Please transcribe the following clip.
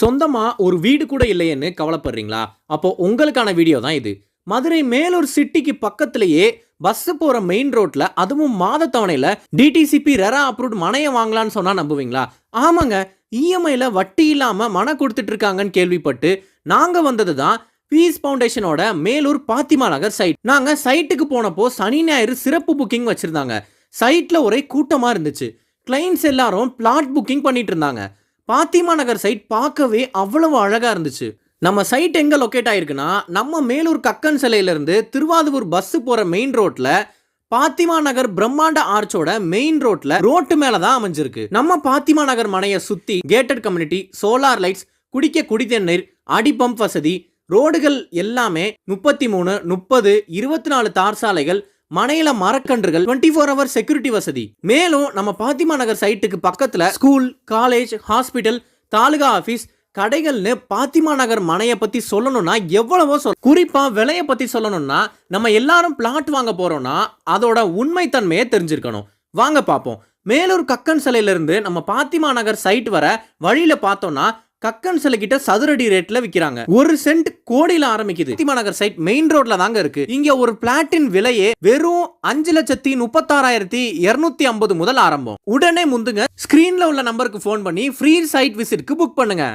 சொந்தமா ஒரு வீடு கூட இல்லையேன்னு கவலைப்படுறீங்களா? அப்போ உங்களுக்கான வீடியோ தான் இது. மதுரை மேலூர் சிட்டிக்கு பக்கத்திலேயே பஸ் போற மெயின் ரோட்ல அதுவும் மாத தவணையில டிடிசிபி ரெரா அப்ரூவ்ட் மனைய வாங்கலாம்னு சொன்னா நம்புவீங்களா? ஆமாங்க. இஎம்ஐல வட்டி இல்லாம மன கொடுத்துட்டு இருக்காங்கன்னு கேள்விப்பட்டு நாங்க வந்தது தான் பீஸ் ஃபவுண்டேஷனோட மேலூர் பாத்திமா நகர் சைட். நாங்க சைட்டுக்கு போனப்போ சனி ஞாயிறு சிறப்பு புக்கிங் வச்சிருந்தாங்க. சைட்ல ஒரே கூட்டமா இருந்துச்சு. கிளைண்ட்ஸ் எல்லாரும் பிளாட் புக்கிங் பண்ணிட்டு இருந்தாங்க. பாத்திமா நகர் சைட் பார்க்கவே அவ்வளவு அழகா இருந்துச்சு. நம்ம சைட் எங்க லொக்கேட் ஆயிருக்குன்னா, நம்ம மேலூர் கக்கன் சிலையில இருந்து திருவாதூர் பஸ் போற மெயின் ரோட்ல பாத்திமா நகர் பிரம்மாண்ட ஆர்ச்சோட மெயின் ரோட்ல ரோட்டு மேல தான் அமைஞ்சிருக்கு. நம்ம பாத்திமா நகர் மனையை சுத்தி கேட்டட் கம்யூனிட்டி, சோலார் லைட்ஸ், குடிக்க குடித்தண்ணீர், அடி பம்ப் வசதி, ரோடுகள் எல்லாமே 33, 30, 24 தார் சாலைகள், மனையில மரக்கன்றுகள், 24 ஹவர் செக்யூரிட்டி வசதி. மேலும் நம்ம பாத்திமா நகர் சைட்டுக்கு பக்கத்துல school, college, hospital, taluka office, கடைகள்னு பாத்திமா நகர் மனையை பத்தி சொல்லணும்னா எவ்வளவோ குறிப்பா விலையை பத்தி சொல்லணும்னா நம்ம எல்லாரும் பிளாட் வாங்க போறோம்னா அதோட உண்மைத்தன்மையை தெரிஞ்சிருக்கணும். வாங்க பார்ப்போம். மேலூர் கக்கன் சிலையில இருந்து நம்ம பாத்திமா நகர் சைட் வர வழியில பார்த்தோம்னா கக்கன் சிலை கிட்ட சதுரடி ரேட்ல விக்கிறாங்க. ஒரு சென்ட் கோடியில ஆரம்பிக்குது. பாத்திமா நகர் சைட் மெயின் ரோட்ல தாங்க இருக்கு. இங்க ஒரு பிளாட்டின் விலையே வெறும் 5,36,250 முதல் ஆரம்பம். உடனே முந்துங்க. ஸ்கிரீன்ல உள்ள நம்பருக்கு போன் பண்ணி ஃப்ரீ சைட் விசிட்க்கு புக் பண்ணுங்க.